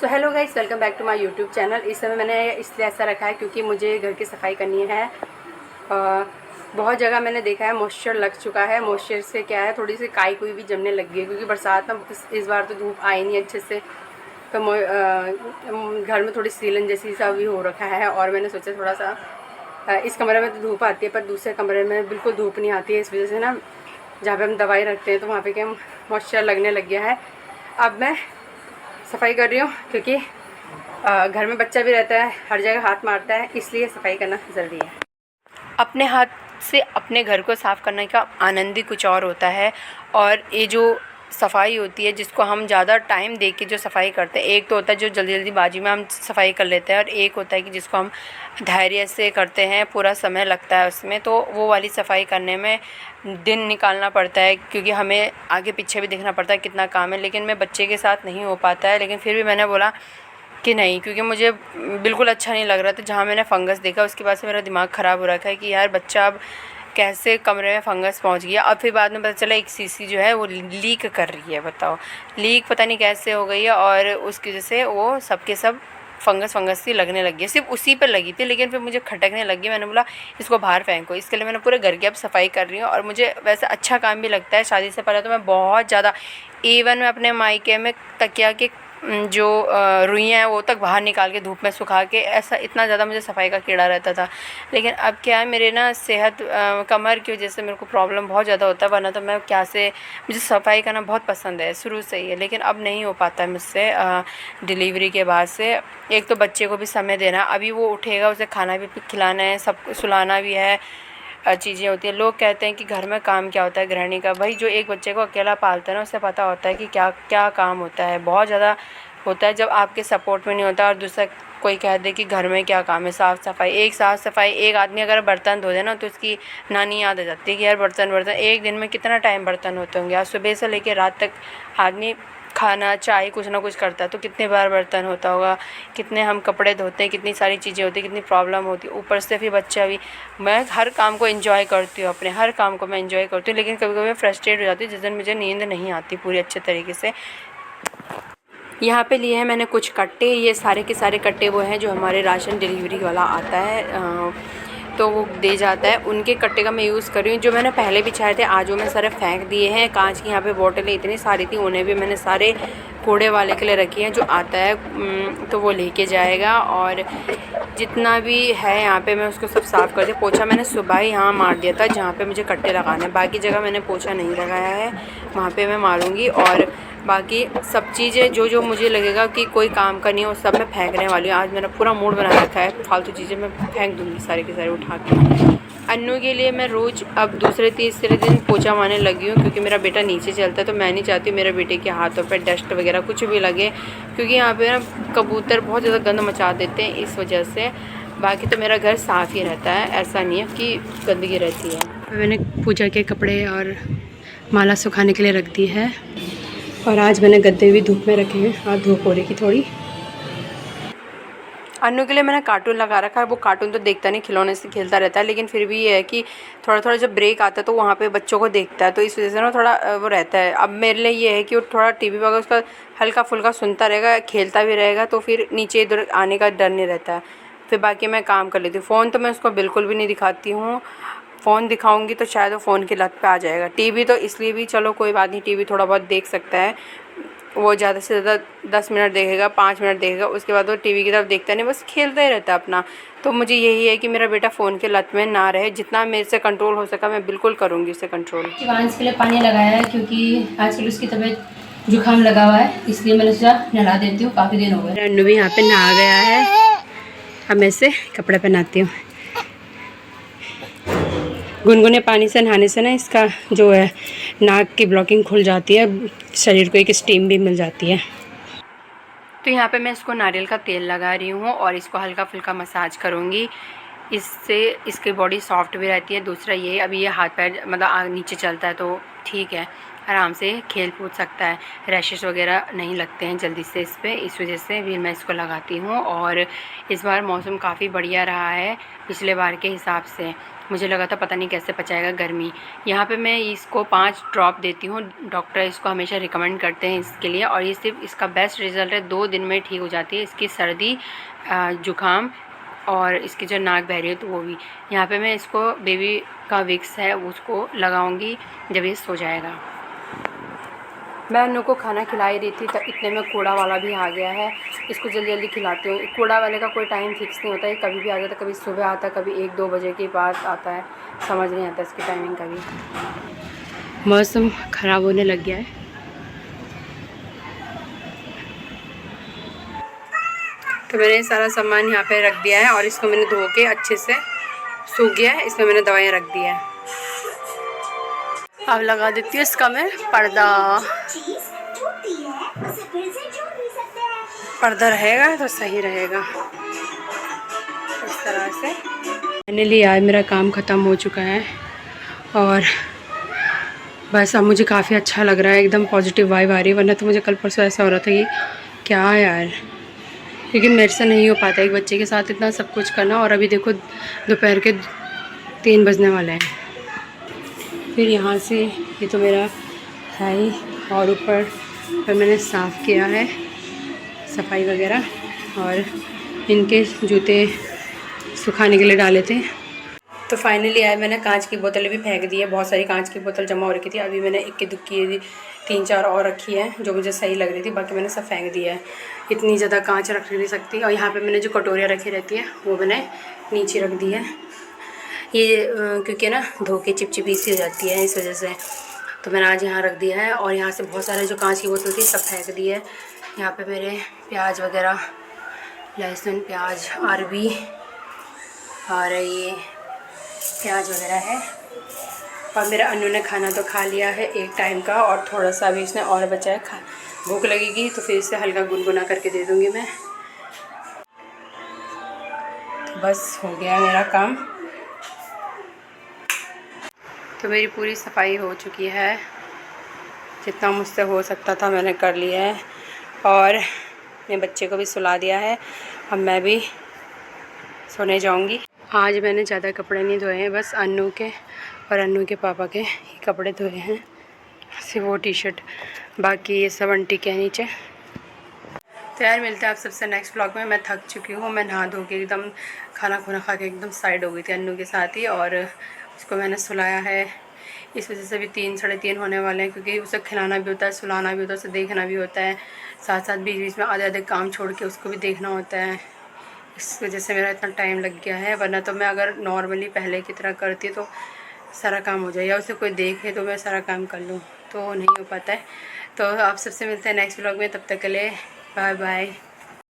So hello guys, welcome back to my YouTube channel. इस समय मैंने इसलिए ऐसा रखा है क्योंकि मुझे घर की सफाई करनी है। बहुत जगह मैंने देखा है मॉइस्चर लग चुका है। मॉइस्चर से क्या है, थोड़ी सी काई कोई भी जमने लग गई है क्योंकि बरसात में इस बार तो धूप आई नहीं अच्छे से। तो घर में थोड़ी सीलन जैसी सा भी हो रखा है और मैंने सोचा थोड़ा सा इस कमरे में तो धूप आती है पर दूसरे कमरे में बिल्कुल धूप नहीं आती है। इस वजह से ना जहाँ पे हम दवाई रखते हैं तो वहाँ पे क्या मॉइस्चर लगने लग गया है। अब मैं सफाई कर रही हूँ क्योंकि घर में बच्चा भी रहता है, हर जगह हाथ मारता है, इसलिए सफाई करना ज़रूरी है। अपने हाथ से अपने घर को साफ़ करने का आनंद ही कुछ और होता है। और ये जो सफाई होती है जिसको हम ज़्यादा टाइम दे के जो सफाई करते हैं, एक तो होता है जो जल्दी जल्दी बाजी में हम सफाई कर लेते हैं और एक होता है कि जिसको हम धैर्य से करते हैं, पूरा समय लगता है उसमें। तो वो वाली सफाई करने में दिन निकालना पड़ता है क्योंकि हमें आगे पीछे भी देखना पड़ता है कितना काम है। लेकिन मैं बच्चे के साथ नहीं हो पाता है, लेकिन फिर भी मैंने बोला कि नहीं, क्योंकि मुझे बिल्कुल अच्छा नहीं लग रहा था। जहाँ मैंने फ़ंगस देखा उसके बाद से मेरा दिमाग ख़राब हो रखा है कि यार बच्चा अब कैसे कमरे में फ़ंगस पहुँच गया। अब फिर बाद में पता चला एक सीसी जो है वो लीक कर रही है। बताओ, लीक पता नहीं कैसे हो गई है और उसकी वजह से वो सब के सब फंगस सी लगने लगी है। सिर्फ उसी पर लगी थी, लेकिन फिर मुझे खटकने लगी। मैंने बोला इसको बाहर फेंको। इसके लिए मैंने पूरे घर की अब सफाई कर रही हूँ और मुझे वैसे अच्छा काम भी लगता है। शादी से पहले तो मैं बहुत ज़्यादा, इवन मैं अपने मायके में तकिया के जो रुइयाँ हैं वो तक बाहर निकाल के धूप में सुखा के, ऐसा इतना ज़्यादा मुझे सफाई का कीड़ा रहता था। लेकिन अब क्या है, मेरे ना सेहत कमर की वजह से मेरे को प्रॉब्लम बहुत ज़्यादा होता है। वरना तो मैं क्या से, मुझे सफाई करना बहुत पसंद है शुरू से ही है, लेकिन अब नहीं हो पाता है मुझसे डिलीवरी के बाद से। एक तो बच्चे को भी समय देना, अभी वो उठेगा उसे खाना भी खिलाना है, सब सुलाना भी है, चीज़ें होती हैं। लोग कहते हैं कि घर में काम क्या होता है गृहिणी का। भाई जो एक बच्चे को अकेला पालता है ना, उसे पता होता है कि क्या क्या काम होता है। बहुत ज़्यादा होता है जब आपके सपोर्ट में नहीं होता और दूसरा कोई कह दे कि घर में क्या काम है, साफ़ सफाई। एक आदमी अगर बर्तन धो दे ना तो उसकी नानी याद आ जाती है कि यार बर्तन एक दिन में कितना टाइम बर्तन होते होंगे। आज सुबह से लेकर रात तक आदमी खाना चाय कुछ ना कुछ करता है तो कितने बार बर्तन होता होगा, कितने हम कपड़े धोते हैं, कितनी सारी चीज़ें होती हैं, कितनी प्रॉब्लम होती है। ऊपर से फिर बच्चा भी। मैं हर काम को एंजॉय करती हूँ, अपने हर काम को मैं एंजॉय करती हूँ, लेकिन कभी कभी मैं फ्रस्ट्रेट हो जाती हूँ जिस दिन मुझे नींद नहीं आती पूरी अच्छे तरीके से। यहाँ पे लिए हैं मैंने कुछ कट्टे। ये सारे के सारे कट्टे वो हैं जो हमारे राशन डिलीवरी वाला आता है तो वो दे जाता है, उनके कट्टे का मैं यूज़ कर रही हूँ। जो मैंने पहले बिछाए थे आज वो मैं सारे फेंक दिए हैं। कांच की यहाँ पे बोतलें इतनी सारी थी, उन्हें भी मैंने सारे कूड़े वाले के लिए रखी हैं। जो आता है तो वो लेके जाएगा और जितना भी है यहाँ पे मैं उसको सब साफ़ कर दिया। पोछा मैंने सुबह ही यहाँ मार दिया था जहाँ पे मुझे कट्टे लगाने हैं। बाकी जगह मैंने पोछा नहीं लगाया है, वहाँ पे मैं मारूँगी। और बाकी सब चीज़ें जो जो मुझे लगेगा कि कोई काम का नहीं है वो सब मैं फेंकने वाली हूँ। आज मेरा पूरा मूड बना रखा है, फालतू चीज़ें मैं फेंक दूँगी सारी के सारे उठा के। अन्नू के लिए मैं रोज़ अब दूसरे तीसरे दिन पोछा मारने लगी हूँ क्योंकि मेरा बेटा नीचे चलता है तो मैं नहीं चाहती मेरे बेटे के हाथों पर डस्ट वगैरह कुछ भी लगे, क्योंकि यहाँ पे ना कबूतर बहुत ज़्यादा गंद मचा देते हैं इस वजह से। बाकी तो मेरा घर साफ़ ही रहता है, ऐसा नहीं है कि गंदगी रहती है। मैंने पूजा के कपड़े और माला सुखाने के लिए रख दी है और आज मैंने गद्दे भी धूप में रखे हैं। आज धूप हो रही की थोड़ी। अन्नू के लिए मैंने कार्टून लगा रखा है। वो कार्टून तो देखता नहीं, खिलौने से खेलता रहता है, लेकिन फिर भी ये है कि थोड़ा थोड़ा जब ब्रेक आता है तो वहाँ पे बच्चों को देखता है, तो इस वजह से ना थोड़ा वो रहता है। अब मेरे लिए ये है कि वो थोड़ा टीवी वगैरह उसका हल्का फुल्का सुनता रहेगा, खेलता भी रहेगा, तो फिर नीचे इधर आने का डर नहीं रहता है। फिर बाकी मैं काम कर लेती हूँ। फ़ोन तो मैं उसको बिल्कुल भी नहीं दिखाती हूँ। फ़ोन दिखाऊंगी तो शायद वो फ़ोन की लत पे आ जाएगा। टीवी तो इसलिए भी चलो कोई बात नहीं, टीवी थोड़ा बहुत देख सकता है। वो ज़्यादा से ज़्यादा 10 मिनट देखेगा, 5 मिनट देखेगा, उसके बाद वो टीवी की तरफ देखता नहीं, बस खेलता ही रहता है अपना। तो मुझे यही है कि मेरा बेटा फ़ोन के लत में ना रहे। जितना मेरे से कंट्रोल हो सका मैं बिल्कुल करूँगी उसे कंट्रोल। शिवांश के लिए पानी लगाया है क्योंकि आजकल उसकी तबीयत जुकाम लगा हुआ है, इसलिए मैंने सोचा नहला देती हूँ, काफ़ी दिन हो गए। अन्नू भी यहाँ पे नहा गया है, अब मैं इसे कपड़े पहनाती हूँ। गुनगुने पानी से नहाने से ना इसका जो है नाक की ब्लॉकिंग खुल जाती है, शरीर को एक स्टीम भी मिल जाती है। तो यहाँ पे मैं इसको नारियल का तेल लगा रही हूँ और इसको हल्का फुल्का मसाज करूँगी। इससे इसकी बॉडी सॉफ्ट भी रहती है। दूसरा ये, अभी ये हाथ पैर मतलब नीचे चलता है तो ठीक है, आराम से खेल कूद सकता है, रैशेस वगैरह नहीं लगते हैं जल्दी से इस पर। इस वजह से भी मैं इसको लगाती हूँ। और इस बार मौसम काफ़ी बढ़िया रहा है पिछले बार के हिसाब से। मुझे लगा था पता नहीं कैसे पचाएगा गर्मी। यहाँ पे मैं इसको 5 ड्रॉप देती हूँ। डॉक्टर इसको हमेशा रिकमेंड करते हैं इसके लिए, और ये सिर्फ इसका बेस्ट रिज़ल्ट है, 2 दिन में ठीक हो जाती है इसकी सर्दी, जुकाम और इसकी जो नाक बह रही है तो वो भी। यहाँ पे मैं इसको बेबी का विक्स है उसको लगाऊंगी जब ये सो जाएगा। मैं अनु को खाना खिला ही रही थी तो इतने में कूड़ा वाला भी आ गया है। इसको जल्दी जल्दी खिलाती हूँ। कूड़ा वाले का कोई टाइम फिक्स नहीं होता है, कभी भी आ जाता है, कभी सुबह आता है, कभी 1-2 बजे के बाद आता है, समझ नहीं आता इसकी टाइमिंग का भी। मौसम ख़राब होने लग गया है। तो मैंने सारा सामान यहाँ पे रख दिया है और इसको मैंने धो के अच्छे से सूख गया है, इसमें मैंने दवाइयाँ रख दी है। अब लगा देती हूँ इसका मैं पर्दा। पर्दा रहेगा तो सही रहेगा। इस तरह से फाइनली आज मेरा काम ख़त्म हो चुका है और बस अब मुझे काफ़ी अच्छा लग रहा है, एकदम पॉजिटिव वाइब आ रही है। वरना तो मुझे कल परसों ऐसा हो रहा था कि क्या यार, क्योंकि मेरे से नहीं हो पाता एक बच्चे के साथ इतना सब कुछ करना। और अभी देखो दोपहर के 3 बजने वाले हैं। फिर यहाँ से ये तो मेरा है ही, और ऊपर पर मैंने साफ़ किया है, सफाई वगैरह, और इनके जूते सुखाने के लिए डाले थे। तो फाइनली आए मैंने कांच की बोतलें भी फेंक दी है। बहुत सारी कांच की बोतल जमा हो रखी थी, अभी मैंने इक्की दुक्की 3-4 और रखी है जो मुझे सही लग रही थी, बाकी मैंने सब फेंक दिया है। इतनी ज़्यादा कांच रख नहीं सकती। और यहाँ पे मैंने जो कटोरियाँ रखी रहती हैं वो मैंने नीचे रख दी है, ये क्योंकि ना धो के चिपचिपी सी हो जाती है इस वजह से, तो मैंने आज यहाँ रख दिया है। और यहाँ से बहुत सारे जो कांच की बोतल थी सब फेंक दी है। यहाँ पे मेरे प्याज वगैरह, लहसुन, प्याज, अरबी और ये प्याज वगैरह है। और मेरा अनु ने खाना तो खा लिया है 1 टाइम का, और थोड़ा सा अभी इसने और बचा है। भूख लगेगी तो फिर इसे हल्का गुनगुना करके दे दूँगी मैं। तो बस हो गया मेरा काम। तो मेरी पूरी सफाई हो चुकी है, जितना मुझसे हो सकता था मैंने कर लिया है, और अपने बच्चे को भी सुला दिया है। अब मैं भी सोने जाऊंगी। आज मैंने ज़्यादा कपड़े नहीं धोए हैं, बस अनु के और अनु के पापा के ही कपड़े धोए हैं, सिर्फ वो टी-शर्ट, बाकी ये सब आंटी के नीचे। तो यार मिलते हैं आप सबसे नेक्स्ट व्लॉग में। मैं थक चुकी हूँ, मैं नहा धो के एकदम खाना खुना खा के एकदम साइड हो गई थी अनु के साथ ही, और उसको मैंने सुलाया है। इस वजह से भी 3 साढ़े 3 होने वाले हैं, क्योंकि उसे खिलाना भी होता है, सुलाना भी होता है, उसे देखना भी होता है, साथ साथ बीच बीच में आधे आधे काम छोड़ के उसको भी देखना होता है। इस वजह से मेरा इतना टाइम लग गया है। वरना तो मैं अगर नॉर्मली पहले की तरह करती तो सारा काम हो जाए, या उसे कोई देखे तो मैं सारा काम कर लूँ, तो नहीं हो पाता है। तो आप सबसे मिलते हैं नेक्स्ट व्लॉग में, तब तक के लिए बाय बाय।